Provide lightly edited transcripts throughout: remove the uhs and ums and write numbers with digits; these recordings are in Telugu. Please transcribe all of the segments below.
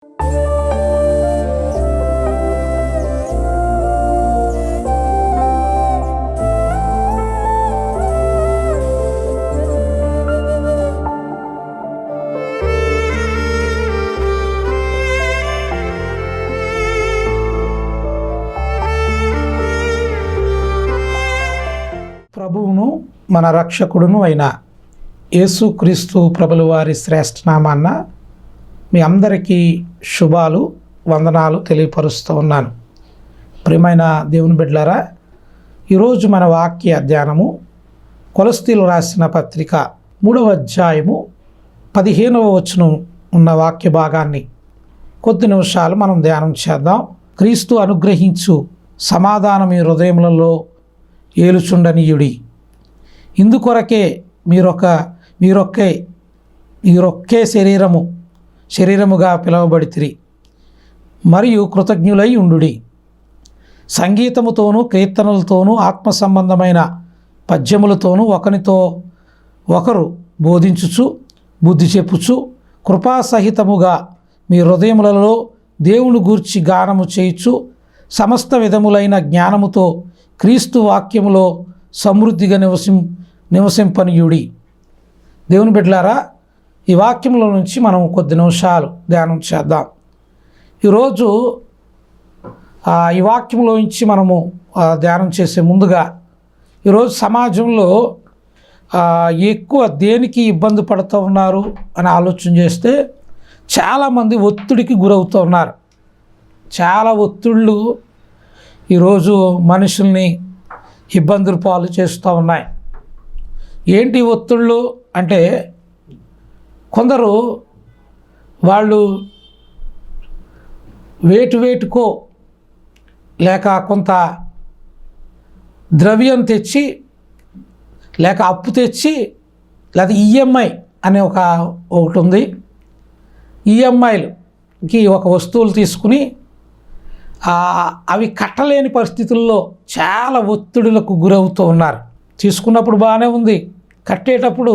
ప్రభువును మన రక్షకుడును అయిన యేసుక్రీస్తు ప్రభుల వారి శ్రేష్ఠనామాన్న మీ అందరికీ శుభాలు వందనాలు తెలియపరుస్తూ ఉన్నాను. ప్రియమైన దేవుని బిడ్డలారా, ఈరోజు మన వాక్య ధ్యానము కొలస్సీలు రాసిన పత్రిక 3వ అధ్యాయము 15వ వచనం ఉన్న వాక్య భాగాన్ని కొద్ది నిమిషాలు మనం ధ్యానం చేద్దాం. క్రీస్తు అనుగ్రహించు సమాధానం మీ హృదయములలో ఏలుచుండనీయుడి. ఇందుకొరకే మీరొక్కే శరీరముగా పిలువబడితిరి మరియు కృతజ్ఞులై ఉండుడి. సంగీతముతోనూ కీర్తనలతోనూ ఆత్మ సంబంధమైన పద్యములతోనూ ఒకరితో ఒకరు బోధించుచు బుద్ధి చెప్పుచు కృపాసహితముగా మీ హృదయములలో దేవుని గూర్చి గానము చేయుచు సమస్త విధములైన జ్ఞానముతో క్రీస్తు వాక్యములో సమృద్ధిగా నివసింపనీయుడి. దేవుని బిడ్డలారా, ఈ వాక్యంలో నుంచి మనం కొద్ది నిమిషాలు ధ్యానం చేద్దాం. ఈరోజు ఈ వాక్యంలో నుంచి మనము ధ్యానం చేసే ముందుగా ఈరోజు సమాజంలో ఎక్కువ దేనికి ఇబ్బంది పడుతూ ఉన్నారు అని ఆలోచన చేస్తే చాలామంది ఒత్తిడికి గురవుతూ ఉన్నారు. చాలా ఒత్తిళ్ళు ఈరోజు మనుషుల్ని ఇబ్బందులు పాలు చేస్తూ ఉన్నాయి. ఏంటి ఒత్తిళ్ళు అంటే, కొందరు వాళ్ళు వేటుకో లేక కొంత ద్రవ్యం తెచ్చి లేక అప్పు తెచ్చి లేదా ఈఎంఐ అనే ఒకటి ఉంది. ఈఎంఐలకి ఒక వస్తువులు తీసుకుని అవి కట్టలేని పరిస్థితుల్లో చాలా ఒత్తిడులకు గురవుతూ ఉన్నారు. తీసుకున్నప్పుడు బాగానే ఉంది, కట్టేటప్పుడు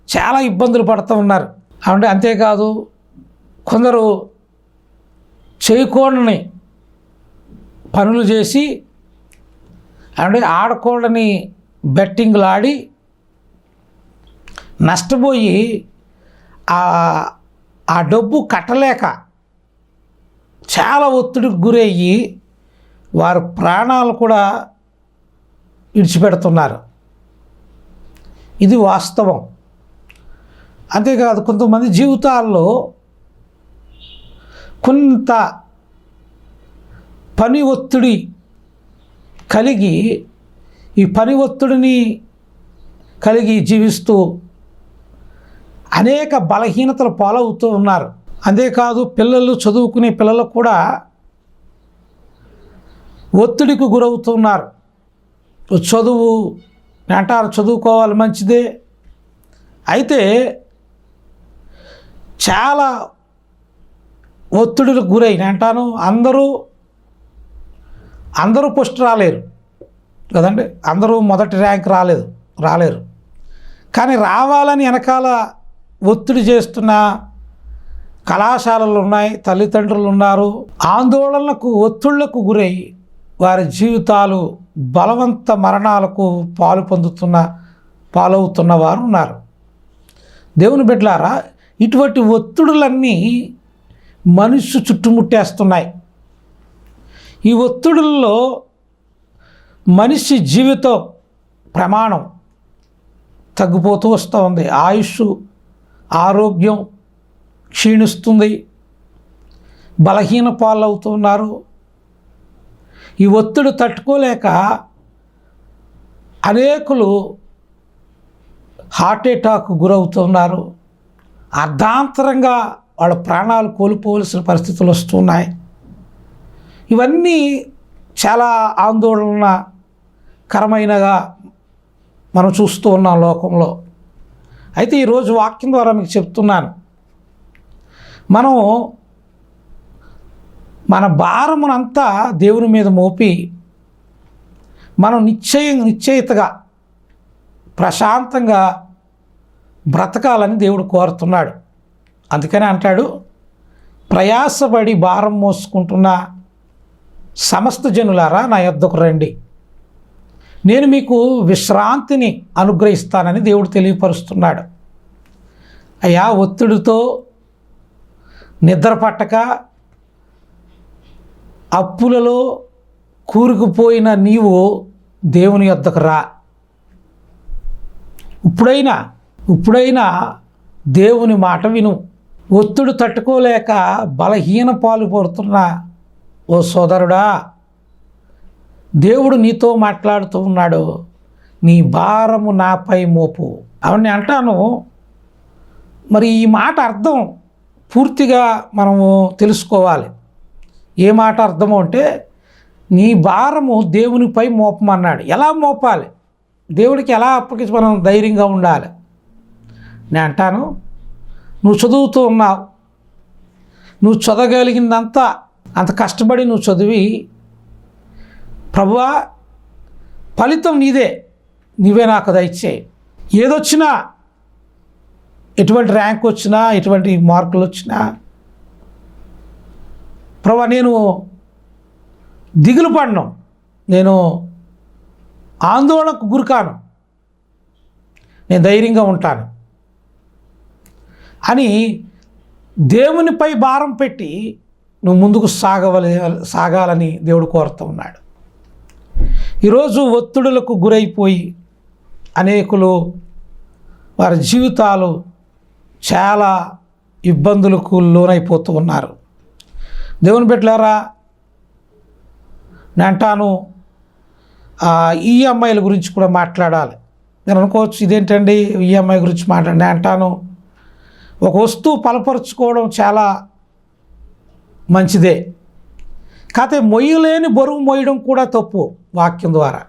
చాలా ఇబ్బందులు పడుతూ ఉన్నారు. అంతేకాదు, కొందరు చేయకూడని పనులు చేసి ఆడకూడని బెట్టింగ్లు ఆడి నష్టపోయి ఆ డబ్బు కట్టలేక చాలా ఒత్తిడికి గురయ్యి వారి ప్రాణాలు కూడా విడిచిపెడుతున్నారు. ఇది వాస్తవం. అంతేకాదు, కొంతమంది జీవితాల్లో కొంత పని ఒత్తిడి కలిగి ఈ పని ఒత్తిడిని కలిగి జీవిస్తూ అనేక బలహీనతలు పాలవుతూ ఉన్నారు. అంతేకాదు, పిల్లలు చదువుకునే పిల్లలకు కూడా ఒత్తిడికి గురవుతున్నారు. చదువు అంటారు, చదువుకోవాలి మంచిదే, అయితే చాలా ఒత్తిడికి గురైన అంటాను. అందరూ ఫస్ట్ రాలేరు కదండి, అందరూ మొదటి ర్యాంక్ రాలేరు. కానీ రావాలని వెనకాల ఒత్తిడి చేస్తున్న కళాశాలలు ఉన్నాయి, తల్లిదండ్రులు ఉన్నారు. ఆందోళనలకు ఒత్తిళ్లకు గురై వారి జీవితాలు బలవంత మరణాలకు పాలవుతున్న వారు ఉన్నారు. దేవుని బిడ్డలారా, ఇటువంటి ఒత్తిడులన్నీ మనిషి చుట్టుముట్టేస్తున్నాయి. ఈ ఒత్తిడుల్లో మనిషి జీవితం ప్రమాణం తగ్గిపోతూ వస్తూ ఉంది. ఆయుష్, ఆరోగ్యం క్షీణిస్తుంది, బలహీన పాలవుతున్నారు. ఈ ఒత్తిడి తట్టుకోలేక అనేకులు హార్ట్ అటాక్ గురవుతున్నారు. అర్ధాంతరంగా వాళ్ళ ప్రాణాలు కోల్పోవలసిన పరిస్థితులు వస్తున్నాయి. ఇవన్నీ చాలా ఆందోళనకరమైనగా మనం చూస్తూ ఉన్నాం లోకంలో. అయితే ఈరోజు వాక్యం ద్వారా మీకు చెప్తున్నాను, మనం మన భారమునంతా దేవుని మీద మోపి మనం నిశ్చయితగా ప్రశాంతంగా బ్రతకాలని దేవుడు కోరుతున్నాడు. అందుకని అంటాడు, ప్రయాసపడి భారం మోసుకుంటున్న సమస్త జనులారా నా యొద్దకు రండి, నేను మీకు విశ్రాంతిని అనుగ్రహిస్తానని దేవుడు తెలియపరుస్తున్నాడు. అయ్యా, ఒత్తిడితో నిద్ర పట్టక అప్పులలో కూరుకుపోయిన నీవు దేవుని యొద్దకు రా. ఇప్పుడైనా దేవుని మాట విను. ఒత్తిడి తట్టుకోలేక బలహీన పాలు పడుతున్న ఓ సోదరుడా, దేవుడు నీతో మాట్లాడుతూ ఉన్నాడు. నీ భారము నాపై మోపు. అవన్నీ అంటాను. మరి ఈ మాట అర్థం పూర్తిగా మనము తెలుసుకోవాలి. ఏ మాట అర్థము అంటే, నీ భారము దేవునిపై మోపమన్నాడు. ఎలా మోపాలి? దేవుడికి ఎలా అప్పగించి మనం ధైర్యంగా ఉండాలి? నేను అంటాను, నువ్వు చదువుతూ ఉన్నావు, నువ్వు చదవగలిగిందంతా అంత కష్టపడి నువ్వు చదివి, ప్రభువా ఫలితం నీవే నాకు దయచేయి. ఏదొచ్చినా, ఎటువంటి ర్యాంక్ వచ్చినా, ఎటువంటి మార్కులు వచ్చినా, ప్రభువా నేను దిగులు పడను, నేను ఆందోళనకు గురికాను, నేను ధైర్యంగా ఉంటాను అని దేవునిపై భారం పెట్టి నువ్వు ముందుకు సాగాలని దేవుడు కోరుతూ ఉన్నాడు. ఈరోజు ఒత్తిడులకు గురైపోయి అనేకులు వారి జీవితాలు చాలా ఇబ్బందులకు లోనైపోతూ ఉన్నారు. దేవుని బిడ్డలారా, నేను అంటాను, ఈఎంఐల గురించి కూడా మాట్లాడాలి. నేను అనుకోవచ్చు, ఇదేంటండి ఈఎంఐ గురించి మాట్లాడి. నేను అంటాను, ఒక వస్తువు బలపరుచుకోవడం చాలా మంచిదే, కాకపోతే మొయ్యలేని బరువు మోయడం కూడా తప్పు. వాక్యం ద్వారా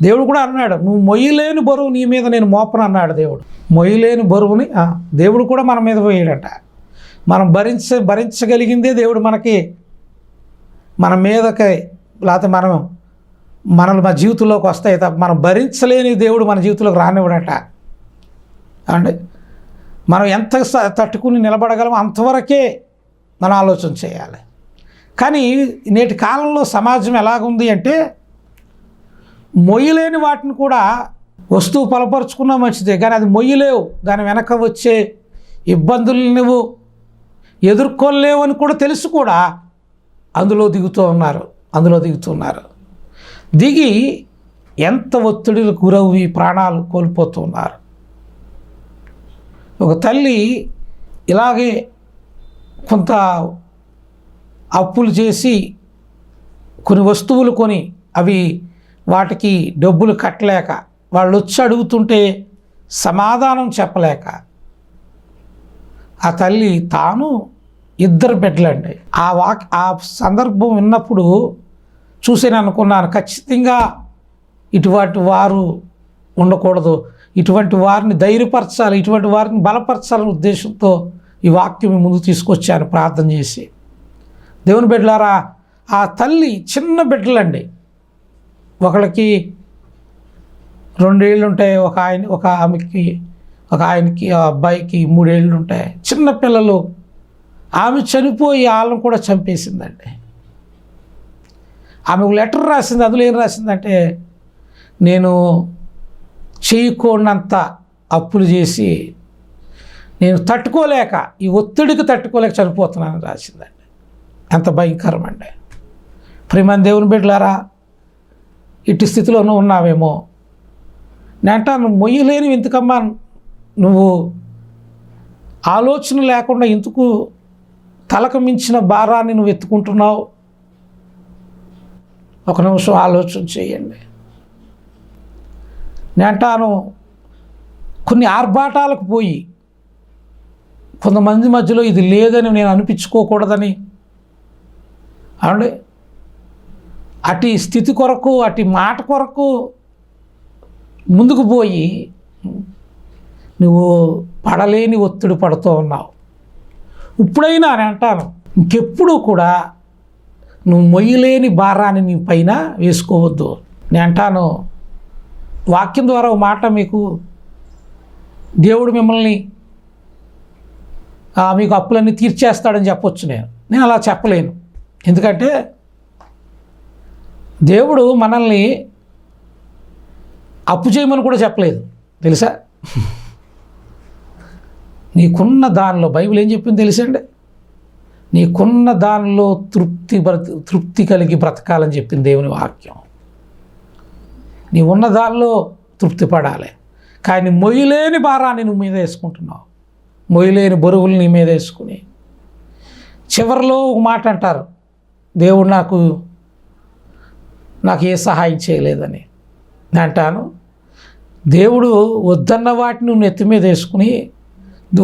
దేవుడు కూడా అన్నాడు, నువ్వు మొయ్యలేని బరువు నీ మీద నేను మోపను అన్నాడు దేవుడు. మొయ్యలేని బరువుని దేవుడు కూడా మన మీద పోయాడట. మనం భరించగలిగిందే దేవుడు మన మీదకి, లేకపోతే మనల్ని మన జీవితంలోకి వస్తాయి తప్ప మనం భరించలేని దేవుడు మన జీవితంలోకి రానివ్వడట. అంటే మనం ఎంత తట్టుకుని నిలబడగలమో అంతవరకే మనం ఆలోచన చేయాలి. కానీ నేటి కాలంలో సమాజం ఎలాగుంది అంటే, మొయ్యలేని వాటిని కూడా వస్తువు బలపరుచుకున్నా మంచిదే, కానీ అది మొయ్యలేవు, దాని వెనక వచ్చే ఇబ్బందులు నువ్వు ఎదుర్కోలేవు అని కూడా తెలుసు కూడా అందులో దిగుతున్నారు. దిగి ఎంత ఒత్తిడికి గురవి ప్రాణాలు కోల్పోతున్నారు. ఒక తల్లి ఇలాగే కొంత అప్పులు చేసి కొన్ని వస్తువులు కొని వాటికి డబ్బులు కట్టలేక వాళ్ళు వచ్చి అడుగుతుంటే సమాధానం చెప్పలేక ఆ తల్లి తాను 2 బిడ్డలండి. ఆ సందర్భం విన్నప్పుడు చూసి అనుకున్నాను, ఖచ్చితంగా ఇటువంటి వారు ఉండకూడదు, ఇటువంటి వారిని ధైర్యపరచాలి, ఇటువంటి వారిని బలపరచాలనే ఉద్దేశంతో ఈ వాక్యం ముందు తీసుకొచ్చాను ప్రార్థన చేసి. దేవుని బిడ్డలారా, ఆ తల్లి చిన్న బిడ్డలండి. ఒకళ్ళకి 2 ఏళ్ళు ఉంటాయి, ఒక ఆయనకి ఆ అబ్బాయికి 3 ఏళ్ళు ఉంటాయి. చిన్న పిల్లలు. ఆమె చనిపోయి వాళ్ళని కూడా చంపేసిందండి. ఆమె ఒక లెటర్ రాసింది. అందులో ఏం రాసిందంటే, నేను చేయకూడనంత అప్పులు చేసి నేను ఈ ఒత్తిడికి తట్టుకోలేక చనిపోతున్నానని రాసిందండి. ఎంత భయంకరమండి. ప్రియమైన దేవుని బిడ్డలారా, ఇటు స్థితిలోనూ ఉన్నావేమో. నేను అంటాను, మొయ్యలేని ఎందుకమ్మా నువ్వు ఆలోచన లేకుండా ఎందుకు తలకు మించిన భారాన్ని నువ్వు ఎత్తుకుంటున్నావు? ఒక నిమిషం ఆలోచన చేయండి. నేను అంటాను, కొన్ని ఆర్భాటాలకు పోయి కొంతమంది మధ్యలో ఇది లేదని నేను అనిపించుకోకూడదని అటు స్థితి కొరకు, అటు మాట కొరకు ముందుకు పోయి నువ్వు పడలేని ఒత్తిడి పడుతూ ఉన్నావు. ఇప్పుడైనా నేను అంటాను, ఇంకెప్పుడు కూడా నువ్వు మొయ్యలేని భారాన్ని నీ పైన వేసుకోవద్దు. నేను అంటాను, వాక్యం ద్వారా ఒక మాట మీకు దేవుడు మిమ్మల్ని మీకు అప్పులన్నీ తీర్చేస్తాడని చెప్పొచ్చు. నేను అలా చెప్పలేను. ఎందుకంటే దేవుడు మనల్ని అప్పు చేయమని కూడా చెప్పలేదు, తెలుసా? నీకున్న దానిలో బైబిల్ ఏం చెప్పింది తెలుసండి? నీకున్న దానిలో తృప్తి కలిగి బ్రతకాలని చెప్పింది దేవుని వాక్యం. నీ ఉన్న దానిలో తృప్తి పడాలి. కానీ మొయ్యలేని భారాన్ని నువ్వు మీద వేసుకుంటున్నావు, మొయ్యలేని బరువులు నీ మీద వేసుకుని చివరిలో ఒక మాట అంటారు, దేవుడు నాకు ఏ సహాయం చేయలేదని. నేను అంటాను, దేవుడు వద్దన్న వాటిని నువ్వు నెత్తి మీద వేసుకుని,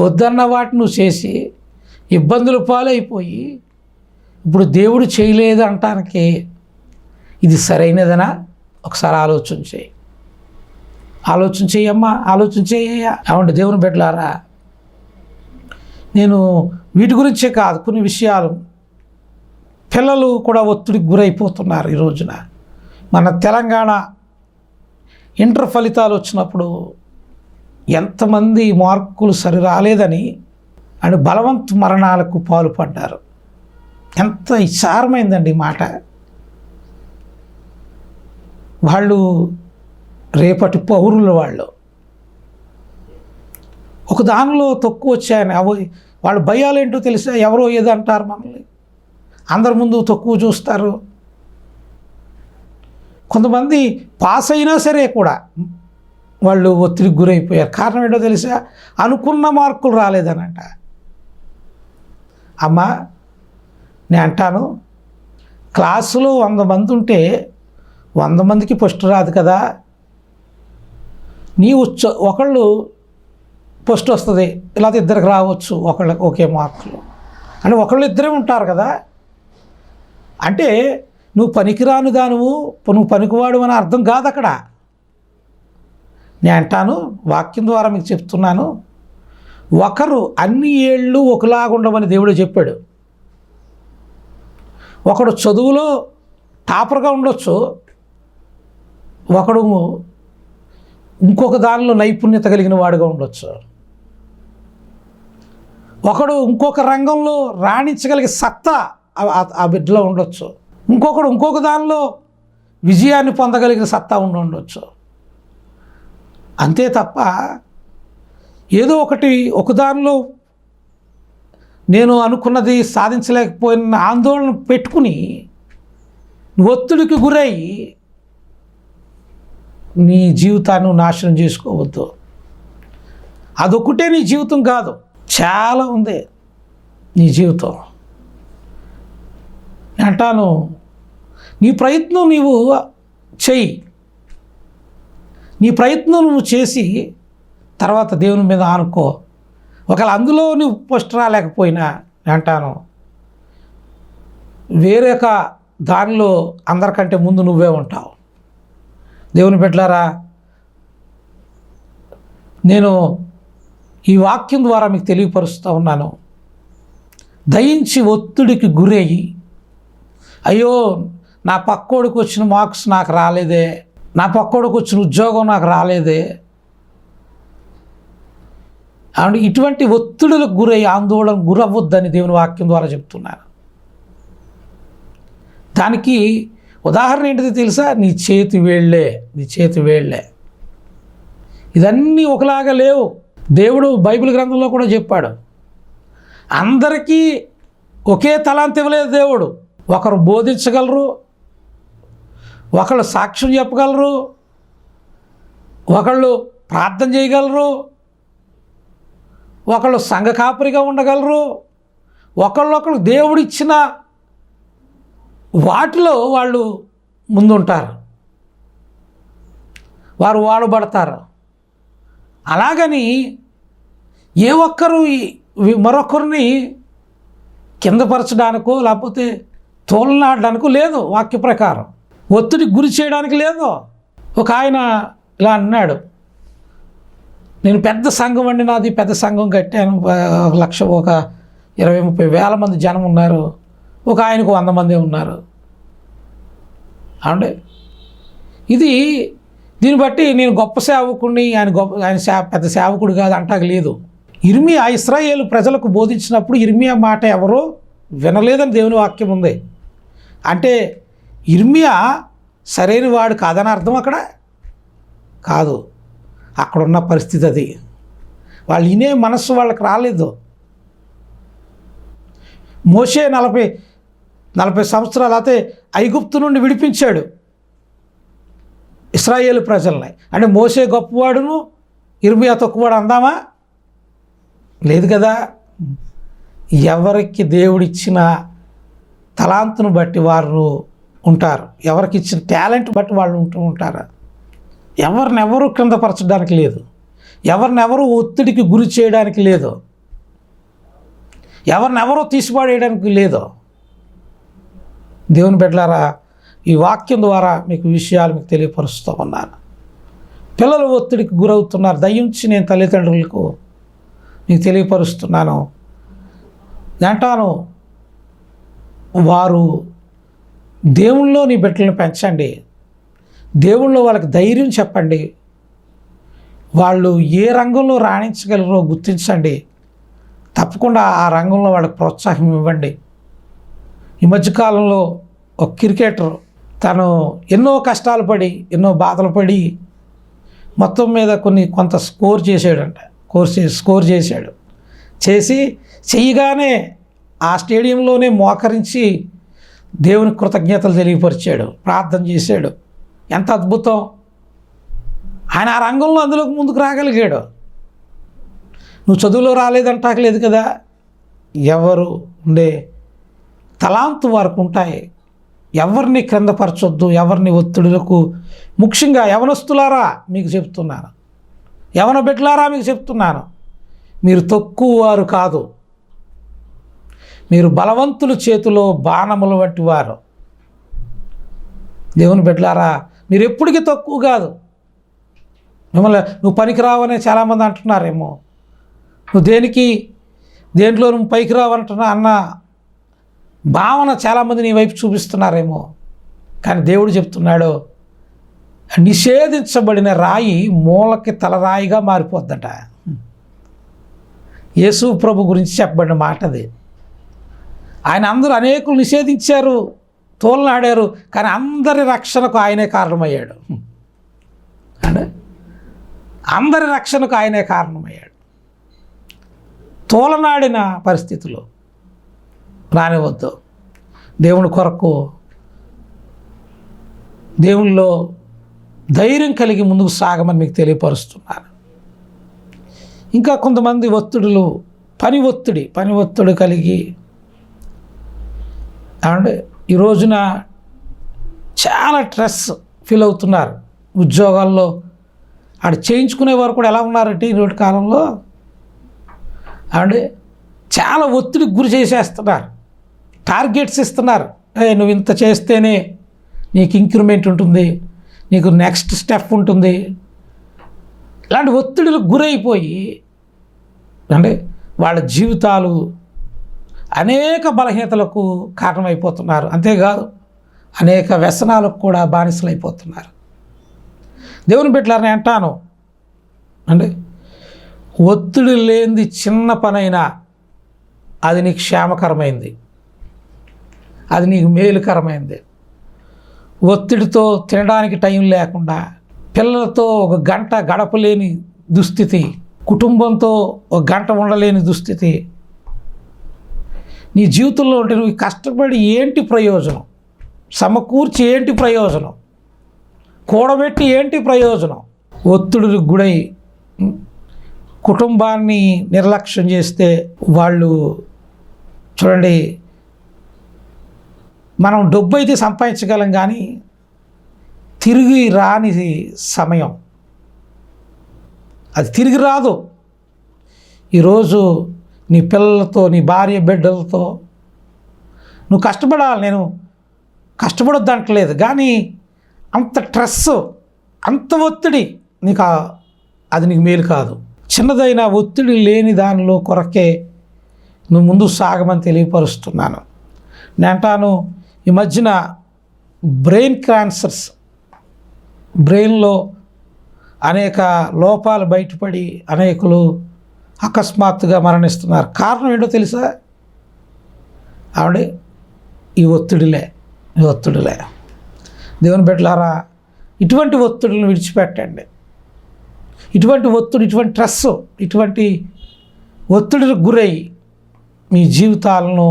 వద్దన్న వాటిని నువ్వు చేసి ఇబ్బందుల పాలైపోయి ఇప్పుడు దేవుడు చేయలేదు అంటానికి ఇది సరైనదనా? ఒకసారి ఆలోచన చేయి. ఆలోచన చేయమ్మా, ఆలోచన చేయ్యా. ఏమంటే దేవుని బిడ్డలారా, నేను వీటి గురించే కాదు, కొన్ని విషయాలు పిల్లలు కూడా ఒత్తిడికి గురైపోతున్నారు. ఈ రోజున మన తెలంగాణ ఇంటర్ ఫలితాలు వచ్చినప్పుడు ఎంతమంది మార్కులు సరి రాలేదని అండ్ బలవంత మరణాలకు పాల్పడ్డారు. ఎంత విచారమైందండి ఈ మాట. వాళ్ళు రేపటి పౌరులు, ఒక దానిలో తక్కువ వచ్చాయని వాళ్ళ భయాలు ఏంటో తెలిసా? ఎవరో ఏదో అంటారు, మనల్ని అందరి ముందు తక్కువ చూస్తారు. కొంతమంది పాస్ అయినా సరే కూడా వాళ్ళు ఒత్తిడికి గురైపోయారు. కారణం ఏంటో తెలుసా? అనుకున్న మార్కులు రాలేదనంట. అమ్మా, నేను అంటాను, క్లాసులో 100 మంది ఉంటే 100 మందికి ఫస్ట్ రాదు కదా. ఒకళ్ళు ఫస్ట్ వస్తుంది, ఇలా ఇద్దరికి రావచ్చు, ఒకళ్ళకి ఒకే మార్కులు అంటే ఒకళ్ళు ఇద్దరే ఉంటారు కదా. అంటే నువ్వు పనికిరాను దానువు, నువ్వు పనికివాడు అని అర్థం కాదు అక్కడ. నేను అంటాను, వాక్యం ద్వారా మీకు చెప్తున్నాను, ఒకరు అన్ని ఏళ్ళు ఒకలాగుండమని దేవుడు చెప్పాడు. ఒకడు చదువులో టాపర్గా ఉండొచ్చు, ఒకడు ఇంకొక దానిలో నైపుణ్యత కలిగిన వాడుగా ఉండొచ్చు, ఒకడు ఇంకొక రంగంలో రాణించగలిగే సత్తా ఆ బిడ్డలో ఉండొచ్చు, ఇంకొకడు ఇంకొక దానిలో విజయాన్ని పొందగలిగిన సత్తా ఉండొచ్చు. అంతే తప్ప ఏదో ఒక దానిలో నేను అనుకున్నది సాధించలేకపోయిన ఆందోళన పెట్టుకుని ఒత్తిడికి గురై నీ జీవితాన్ని నాశనం చేసుకోవద్దు. అదొక్కటే నీ జీవితం కాదు, చాలా ఉంది నీ జీవితం. అంటాను, నీ ప్రయత్నం నీవు చెయ్యి. నీ ప్రయత్నం నువ్వు చేసి తర్వాత దేవుని మీద ఆనుకో. ఒకవేళ అందులో నువ్వు ఫస్ట్ రాలేకపోయినా అంటాను, వేరొక దానిలో అందరికంటే ముందు నువ్వే ఉంటావు. దేవుని బిడ్డలారా, నేను ఈ వాక్యం ద్వారా మీకు తెలియపరుస్తూ ఉన్నాను. దయించి ఒత్తిడికి గురయ్యి, అయ్యో నా పక్కోడికి వచ్చిన మార్క్స్ నాకు రాలేదే, నా పక్కోడికి వచ్చిన ఉద్యోగం నాకు రాలేదే అని ఇటువంటి ఒత్తిడులకు గురై ఆందోళన గురవ్వద్దని దేవుని వాక్యం ద్వారా చెప్తున్నాను. దానికి ఉదాహరణ ఏంటిది తెలుసా? నీ చేతి వేళ్ళే. ఇదన్నీ ఒకలాగా లేవు. దేవుడు బైబిల్ గ్రంథంలో కూడా చెప్పాడు, అందరికీ ఒకే తలాంతి ఇవ్వలేదు దేవుడు. ఒకరు బోధించగలరు, ఒకళ్ళు సాక్ష్యం చెప్పగలరు, ఒకళ్ళు ప్రార్థన చేయగలరు, ఒకళ్ళు సంఘ కాపరిగా ఉండగలరు, ఒకళ్ళొకళ్ళు దేవుడిచ్చిన వాటిలో వాళ్ళు ముందుంటారు, వారు వాడబడతారు. అలాగని ఏ ఒక్కరు మరొకరిని కిందపరచడానికో లేకపోతే తోలనాడడానికో లేదు. వాక్య ప్రకారం ఒత్తిడికి గురి చేయడానికి లేదు. ఒక ఆయన ఇలా అన్నాడు, నేను పెద్ద సంఘం అండి, నాది పెద్ద సంఘం కట్టాను, 1,00,000 ఒక 20-30 వేల మంది జనం ఉన్నారు, ఒక ఆయనకు 100 మంది ఉన్నారు. అంటే దీన్ని బట్టి నేను గొప్ప సేవకుడిని, ఆయన పెద్ద సేవకుడు కాదు అంటాక లేదు. ఇర్మియా ఇశ్రాయేలు ప్రజలకు బోధించినప్పుడు ఇర్మియా మాట ఎవరో వినలేదని దేవుని వాక్యం ఉంది. అంటే ఇర్మియా సరైన వాడు కాదని అర్థం అక్కడ కాదు. అక్కడున్న పరిస్థితి అది. వాళ్ళు వినే మనస్సు వాళ్ళకి రాలేదు. మోషే 40 సంవత్సరాలు అయితే ఐగుప్తు నుండి విడిపించాడు ఇశ్రాయేలు ప్రజల్ని. అంటే మోషే గొప్పవాడును ఇర్మియా తక్కువవాడు అందామా? లేదు కదా. ఎవరికి దేవుడిచ్చిన తలాంతును బట్టి వారు ఉంటారు, ఎవరికి ఇచ్చిన టాలెంట్ బట్టి వాళ్ళు ఉంటారు. ఎవరినెవరూ కిందపరచడానికి లేదు, ఎవరినెవరూ ఒత్తిడికి గురి చేయడానికి లేదు, ఎవరినెవరూ తీసిపాడేయడానికి లేదు. దేవుని బిడ్డలారా, ఈ వాక్యం ద్వారా మీకు విషయాలు మీకు తెలియపరుస్తూ ఉన్నాను. పిల్లలు ఒత్తిడికి గురవుతున్నారు. దయించి నేను తల్లిదండ్రులకు మీకు తెలియపరుస్తున్నాను. అంటాను, వారు దేవుళ్ళో నీ బిడ్డలను పెంచండి, దేవుళ్ళో వాళ్ళకి ధైర్యం చెప్పండి, వాళ్ళు ఏ రంగంలో రాణించగలరో గుర్తించండి, తప్పకుండా ఆ రంగంలో వాళ్ళకి ప్రోత్సాహం ఇవ్వండి. ఈ మధ్యకాలంలో ఒక క్రికెటర్ తను ఎన్నో కష్టాలు పడి ఎన్నో బాధలు పడి మొత్తం మీద కొంత స్కోర్ చేసాడంట. స్కోర్ చేశాడు. చెయ్యగానే ఆ స్టేడియంలోనే మోకరించి దేవుని కృతజ్ఞతలు తెలియపరిచాడు, ప్రార్థన చేశాడు. ఎంత అద్భుతం! ఆయన ఆ రంగంలో అందులోకి ముందుకు రాగలిగాడు. నువ్వు చదువులో రాలేదంటాకలేదు కదా. ఎవరు ఉండే తలాంతు వారికి ఉంటాయి. ఎవరిని క్రిందపరచొద్దు, ఎవరిని ఒత్తిడులకు, ముఖ్యంగా యవనస్తులారా మీకు చెప్తున్నాను, యవన బిడ్డలారా మీకు చెప్తున్నాను, మీరు తక్కువ వారు కాదు. మీరు బలవంతుల చేతిలో బాణముల వంటి వారు. దేవుని బిడ్డలారా, మీరు ఎప్పటికీ తక్కువ కాదు. మిమ్మల్ని నువ్వు పనికి రావనే చాలామంది అంటున్నారేమో, నువ్వు దేంట్లో నువ్వు పైకి రావంటున్నా అన్న భావన చాలామంది నీ వైపు చూపిస్తున్నారేమో. కానీ దేవుడు చెప్తున్నాడు, నిషేధించబడిన రాయి మూలకి తలరాయిగా మారిపోద్దట. యేసు ప్రభు గురించి చెప్పబడిన మాట అది. ఆయన అందరూ అనేకులు నిషేధించారు, తోలనాడారు, కానీ అందరి రక్షణకు ఆయనే కారణమయ్యాడు. అంటే అందరి రక్షణకు ఆయనే కారణమయ్యాడు. తోలనాడిన పరిస్థితుల్లో రానివద్దు. దేవుని కొరకు దేవునిలో ధైర్యం కలిగి ముందుకు సాగమని మీకు తెలియపరుస్తున్నాను. ఇంకా కొంతమంది ఒత్తిడులు, పని ఒత్తిడి కలిగి అండ్ ఈ రోజున చాలా స్ట్రెస్ ఫీల్ అవుతున్నారు. ఉద్యోగాల్లో చేయించుకునేవారు కూడా ఎలా ఉన్నారంటే ఈరోజు కాలంలో చాలా ఒత్తిడికి గురి చేసేస్తున్నారు. టార్గెట్స్ ఇస్తున్నారు. నువ్వు ఇంత చేస్తేనే నీకు ఇంక్రిమెంట్ ఉంటుంది, నీకు నెక్స్ట్ స్టెప్ ఉంటుంది. ఇలాంటి ఒత్తిడిలకు గురైపోయి వాళ్ళ జీవితాలు అనేక బలహీనతలకు కారణమైపోతున్నారు. అంతేకాదు అనేక వ్యసనాలకు కూడా బానిసలు అయిపోతున్నారు. దేవుని బిడ్డలారని అంటాను, ఒత్తిడి లేనిది చిన్న పనైనా అది నీకు క్షేమకరమైంది, అది నీకు మేలుకరమైంది. ఒత్తిడితో తినడానికి టైం లేకుండా, పిల్లలతో ఒక గంట గడపలేని దుస్థితి, కుటుంబంతో ఒక గంట ఉండలేని దుస్థితి నీ జీవితంలో ఉంటే నువ్వు కష్టపడి ఏంటి ప్రయోజనం? సమకూర్చి ఏంటి ప్రయోజనం? కూడబెట్టి ఏంటి ప్రయోజనం? ఒత్తిడికి గురై కుటుంబాన్ని నిర్లక్ష్యం చేస్తే వాళ్ళు చూడండి, మనం డబ్బు అయితే సంపాదించగలం, కానీ తిరిగి రాని సమయం అది తిరిగి రాదు. ఈరోజు నీ పిల్లలతో, నీ భార్య బిడ్డలతో నువ్వు కష్టపడాలి. నేను కష్టపడొద్దు అంటలేదు, కానీ అంత స్ట్రెస్, అంత ఒత్తిడి అది నీకు మేలు కాదు. చిన్నదైన ఒత్తిడి లేని దానిలో కొరకే నువ్వు ముందు సాగమని తెలియపరుస్తున్నాను. నేను అంటాను, ఈ మధ్యన బ్రెయిన్ క్యాన్సర్స్, బ్రెయిన్లో అనేక లోపాలు బయటపడి అనేకులు అకస్మాత్తుగా మరణిస్తున్నారు. కారణం ఏంటో తెలుసా? ఆవిడ ఈ ఒత్తిడిలే. దేవుని బిడ్డలారా, ఇటువంటి ఒత్తిడిని విడిచిపెట్టండి. ఇటువంటి స్ట్రెస్, ఇటువంటి ఒత్తిడికి గురై మీ జీవితాలను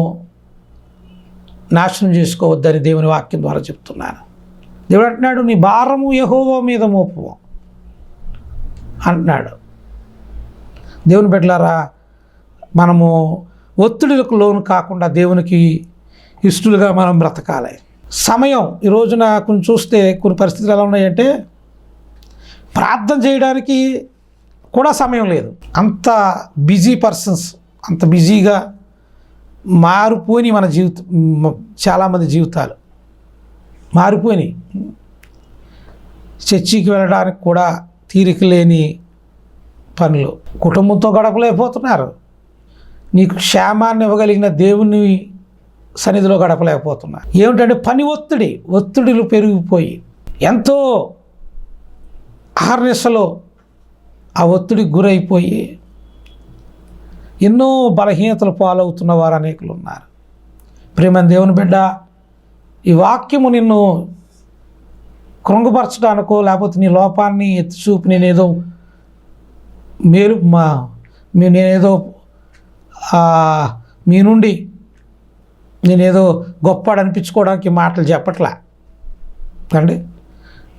నాశనం చేసుకోవద్దని దేవుని వాక్యం ద్వారా చెప్తున్నాను. దేవుడు అంటున్నాడు, నీ భారము యెహోవా మీద మోపు అంటున్నాడు. దేవుని బిడ్డలారా, మనము ఒత్తిడిలకు లోను కాకుండా దేవునికి ఇష్టలుగా మనం బ్రతకాలి. సమయం ఈ రోజున కొంచెం చూస్తే కొన్ని పరిస్థితులు ఎలా ఉన్నాయంటే ప్రార్థన చేయడానికి కూడా సమయం లేదు. అంత బిజీ పర్సన్స్, అంత బిజీగా మారిపోయినాయి మన జీవితం. చాలామంది జీవితాలు మారిపోయినాయి. చర్చికి వెళ్ళడానికి కూడా తీరిక లేని పనులు, కుటుంబంతో గడపలేకపోతున్నారు. నీకు క్షేమాన్ని ఇవ్వగలిగిన దేవుని సన్నిధిలో గడపలేకపోతున్నారు. ఏమిటంటే పని ఒత్తిడిలు పెరిగిపోయి ఎంతో ఆర్నెస్లో ఆ ఒత్తిడికి గురైపోయి ఎన్నో బలహీనతలు పాలవుతున్న వారు అనేకులు ఉన్నారు. ప్రియమైన దేవుని బిడ్డ, ఈ వాక్యము నిన్ను కృంగపరచడానికో లేకపోతే నీ లోపాన్ని ఎత్తి చూపి నేనేదో మీ నుండి నేనేదో గొప్పడు అనిపించుకోవడానికి మాటలు చెప్పట్లా అండి.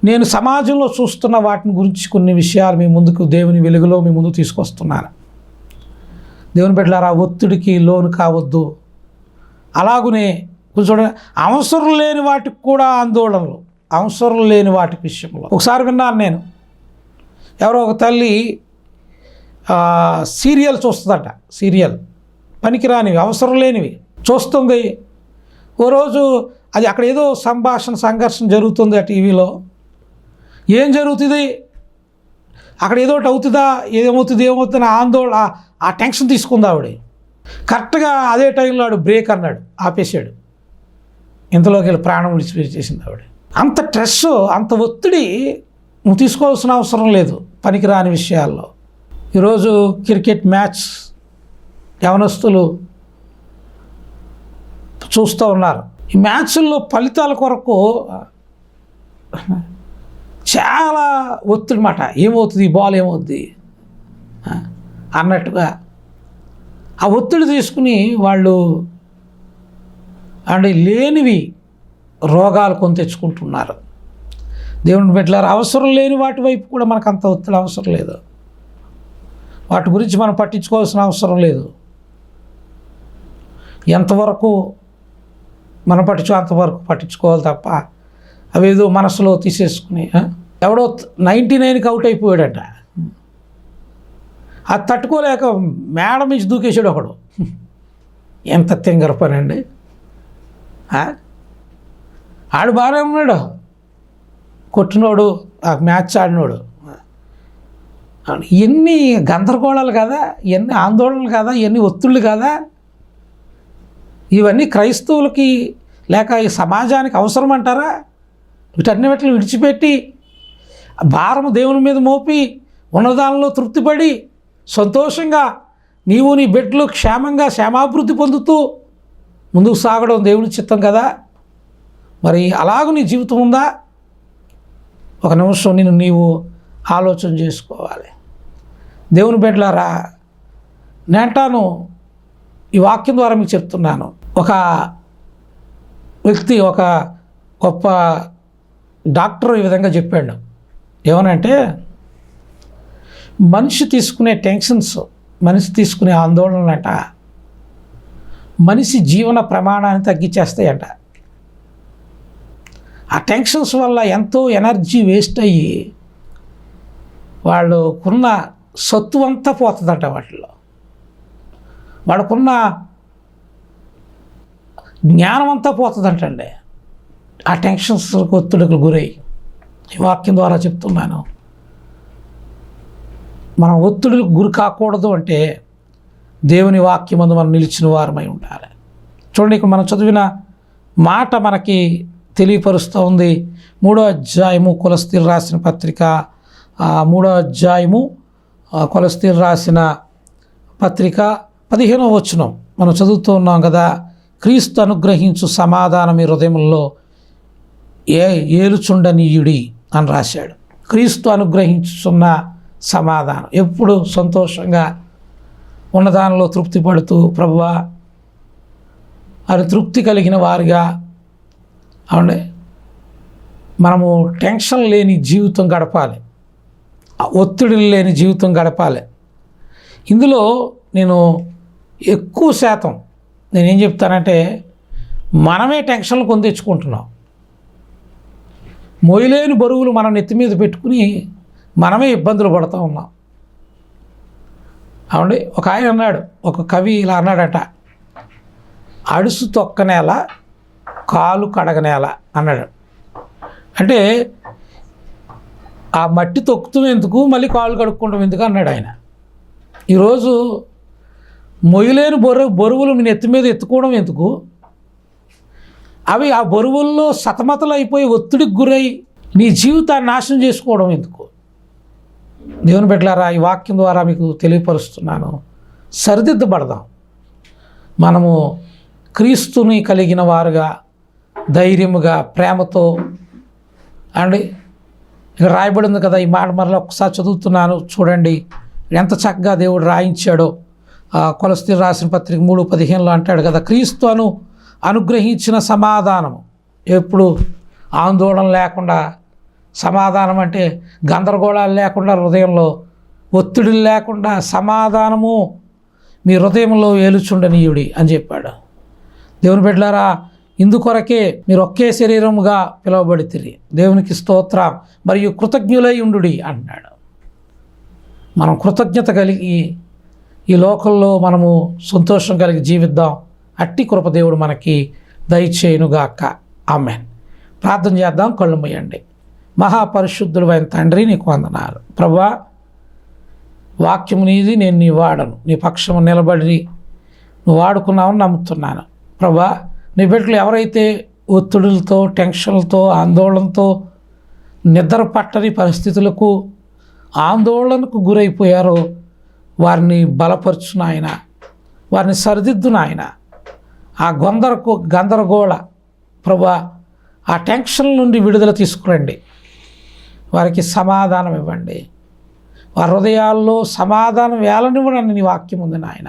నేను సమాజంలో చూస్తున్న వాటిని గురించి కొన్ని విషయాలు మీ ముందుకు, దేవుని వెలుగులో మీ ముందుకు తీసుకొస్తున్నాను. దేవుని బిడ్డలారా, ఒత్తిడికి లోను కావద్దు. అలాగునే కొంచెం అవసరం లేని వాటికి కూడా ఆందోళనలు, అవసరం లేని వాటి విషయంలో. ఒకసారి విన్నాను నేను, ఎవరో ఒక తల్లి సీరియల్ చూస్తుందట. సీరియల్ పనికిరానివి, అవసరం లేనివి చూస్తుంది. ఓ రోజు అది అక్కడ ఏదో సంఘర్షణ జరుగుతుంది ఆ టీవీలో. ఏం జరుగుతుంది అక్కడ, ఏదో ఒకటి అవుతుందా, ఏమవుతుందని ఆందోళన, ఆ టెన్షన్ తీసుకుంది ఆవిడ. కరెక్ట్గా అదే టైంలో ఆడు బ్రేక్ అన్నాడు, ఆపేశాడు. ఇంతలోకి వెళ్ళి ప్రాణం విడిచిపెట్టేసింది ఆవిడ. అంత స్ట్రెస్, అంత ఒత్తిడి నువ్వు తీసుకోవాల్సిన అవసరం లేదు పనికిరాని విషయాల్లో. ఈరోజు క్రికెట్ మ్యాచ్ యవనస్తులు చూస్తూ ఉన్నారు. ఈ మ్యాచ్ల్లో ఫలితాల కొరకు చాలా ఒత్తిడి మాట. ఏమవుతుంది, బాల్ ఏమవుతుంది అన్నట్టుగా ఆ ఒత్తిడి తీసుకుని వాళ్ళు అంటే లేనివి రోగాలు కొని తెచ్చుకుంటున్నారు. దేవుని బిడ్డలారా, అవసరం లేని వాటి వైపు కూడా మనకు అంత ఒత్తిడి అవసరం లేదు. వాటి గురించి మనం పట్టించుకోవాల్సిన అవసరం లేదు. ఎంతవరకు మనం అంతవరకు పట్టించుకోవాలి తప్ప అవేదో మనసులో తీసేసుకుని. ఎవడో 99కి అవుట్ అయిపోయాడట, అది తట్టుకోలేక మేడ నుంచి దూకేసాడు ఒకడు. ఎంత తింగర పని అండి. ఆడు బాగానే ఉన్నాడు, కొట్టినోడు, ఆ మ్యాచ్ ఆడినోడు. ఎన్ని గందరగోళాలు కదా, ఎన్ని ఆందోళనలు కదా, ఎన్ని ఒత్తిళ్ళు కదా. ఇవన్నీ క్రైస్తవులకి లేక ఈ సమాజానికి అవసరం అంటారా? వీటన్నిటిని విడిచిపెట్టి భారము దేవుని మీద మోపి ఉన్నదానిలో తృప్తిపడి సంతోషంగా నీవు నీ బిడ్డలు క్షేమాభివృద్ధి పొందుతూ ముందుకు సాగడం దేవుని చిత్తం కదా. మరి అలాగూ నీ జీవితం ఉందా? ఒక నిమిషం నీవు ఆలోచన చేసుకోవాలి. దేవుని బిడ్డలారా, నేంటాను ఈ వాక్యం ద్వారా మీకు చెప్తున్నాను. ఒక వ్యక్తి, ఒక గొప్ప డాక్టర్ ఈ విధంగా చెప్పాడు. ఏమనంటే, మనిషి తీసుకునే టెన్షన్స్, మనిషి తీసుకునే ఆందోళనలట మనిషి జీవన ప్రమాణాన్ని తగ్గించేస్తాయంట. ఆ టెన్షన్స్ వల్ల ఎంతో ఎనర్జీ వేస్ట్ అయ్యి వాళ్ళకున్న సత్తు అంతా పోతుందంట. వాటిలో వాళ్ళకున్న జ్ఞానం అంతా పోతుందంటండి. ఆ టెన్షన్స్ ఒత్తిడికి గురై. ఈ వాక్యం ద్వారా చెప్తున్నాను, మనం ఒత్తిడికి గురి కాకూడదు అంటే దేవుని వాక్యం అందు మనం నిలిచిన వారమై ఉండాలి. చూడండి, ఇక్కడ మనం చదివిన మాట మనకి తెలియపరుస్తూ ఉంది. 3వ అధ్యాయము కొలస్సీలు రాసిన పత్రిక, 3వ అధ్యాయము కొలస్సీలు రాసిన పత్రిక 15వ వచనం మనం చదువుతూ ఉన్నాం కదా, క్రీస్తు అనుగ్రహించు సమాధానం మీ హృదయంలో ఏలుచుండనీయుడి అని రాశాడు. క్రీస్తు అనుగ్రహించున్న సమాధానం, ఎప్పుడు సంతోషంగా ఉన్నదానిలో తృప్తి పడుతూ ప్రభువా అది తృప్తి కలిగిన వారిగా అవునండి మనము టెన్షన్ లేని జీవితం గడపాలి, ఒత్తిడి లేని జీవితం గడపాలి. ఇందులో నేను ఎక్కువ శాతం నేనేం చెప్తానంటే మనమే టెన్షన్లు కొని తెచ్చుకుంటున్నాం. మోయలేని బరువులు మనం నెత్తి మీద పెట్టుకుని మనమే ఇబ్బందులు పడుతూ ఉన్నాం. అవునండి, ఒక ఆయన అన్నాడు, ఒక కవి ఇలా అన్నాడట, అడుసు తొక్కనేల కాలు కడగనేల అన్నాడు. అంటే ఆ మట్టి తొక్కుతూ ఎందుకు, మళ్ళీ కాలు కడుక్కుంటాం ఎందుకు అన్నాడు ఆయన. ఈరోజు మొయ్యలేని బరువులు మీ నెత్తి మీద ఎత్తుకోవడం ఎందుకు, అవి ఆ బరువుల్లో సతమతలు అయిపోయి ఒత్తిడికి గురై నీ జీవితాన్ని నాశనం చేసుకోవడం ఎందుకు? దేవుని బిడ్డలారా, ఈ వాక్యం ద్వారా మీకు తెలియపరుస్తున్నాను, సరిదిద్దబడదాం. మనము క్రీస్తుని కలిగిన వారుగా ధైర్యముగా ప్రేమతో అండి ఇక్కడ రాయబడింది కదా, ఈ మాట మరలా ఒకసారి చదువుతున్నాను చూడండి ఎంత చక్కగా దేవుడు రాయించాడో. కొలస్సీయులకు రాసిన పత్రిక 3:15 అంటాడు కదా, క్రీస్తు అనుగ్రహించిన సమాధానము, ఎప్పుడు ఆందోళన లేకుండా, సమాధానం అంటే గందరగోళాలు లేకుండా, హృదయంలో ఒత్తిడిలు లేకుండా సమాధానము మీ హృదయంలో ఏలుచుండనీయుడి అని చెప్పాడు. దేవుని బిడ్డలారా, ఇందుకొరకే మీరు ఒకే శరీరముగా పిలువబడితిరి, దేవునికి స్తోత్రం, మరియు కృతజ్ఞులై ఉండుడి అన్నాడు. మనం కృతజ్ఞత కలిగి ఈ లోకంలో మనము సంతోషం కలిగి జీవిద్దాం. అట్టి కృప దేవుడు మనకి దయచేయునుగాక. ఆమేన్. ప్రార్థన చేద్దాం. కళ్ళు మూయండి. మహాపరిశుద్ధుడైన తండ్రి, నీకు వందనాలు ప్రభువా. వాక్యము నీది, నేను నీ వాడను, నీ పక్షము నిలబడి నువ్వు వాడుకున్నావని నమ్ముతున్నాను ప్రభువా. నీ బిడ్డలు ఎవరైతే ఒత్తిడులతో, టెన్షన్లతో, ఆందోళనతో, నిద్ర పట్టని పరిస్థితులకు, ఆందోళనకు గురైపోయారో వారిని బలపరచు నాయన, వారిని సరిదిద్దు నాయన. ఆ గందరగోళ ప్రభువా, ఆ టెన్షన్ నుండి విడుదల తీసుకురండి. వారికి సమాధానం ఇవ్వండి. వారి హృదయాల్లో సమాధానం వేలనివ్వడానికి నీ వాక్యం ఉంది నాయన.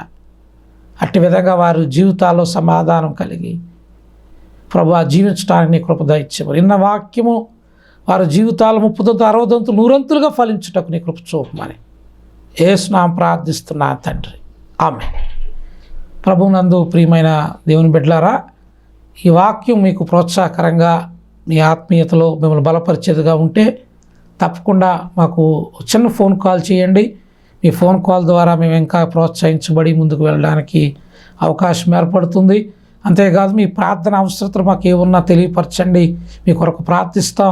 అట్టి విధంగా వారి జీవితాల్లో సమాధానం కలిగి ప్రభువా జీవించడానికి నీ కృప దయచేయమని, నిన్న వాక్యము వారి జీవితాలు 30 60 100 ఫలించుటకు నీ కృప చూపమని యేసు నామమున ప్రార్థిస్తున్నా తండ్రి. ఆమేన్. ప్రభువునందు ప్రియమైన దేవుని బిడ్డలారా, ఈ వాక్యం మీకు ప్రోత్సాహకరంగా, మీ ఆత్మీయతలో మిమ్మల్ని బలపరిచేదిగా ఉంటే తప్పకుండా మాకు చిన్న ఫోన్ కాల్ చేయండి. మీ ఫోన్ కాల్ ద్వారా మేము ఇంకా ప్రోత్సహించబడి ముందుకు వెళ్ళడానికి అవకాశం ఏర్పడుతుంది. అంతేకాదు, మీ ప్రార్థన అవసరతలు మాకు ఏమన్నా తెలియపరచండి, మీ కొరకు ప్రార్థిస్తాం.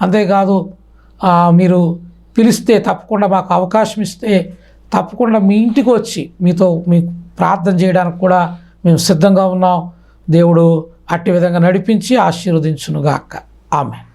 అంతేకాదు, మీరు పిలిస్తే తప్పకుండా మాకు అవకాశం ఇస్తే తప్పకుండా మీ ఇంటికి వచ్చి మీతో మీకు ప్రార్థన చేయడానికి కూడా మేము సిద్ధంగా ఉన్నాం. దేవుడు అట్టి విధంగా నడిపించి ఆశీర్వదించునుగాక. ఆమేన్.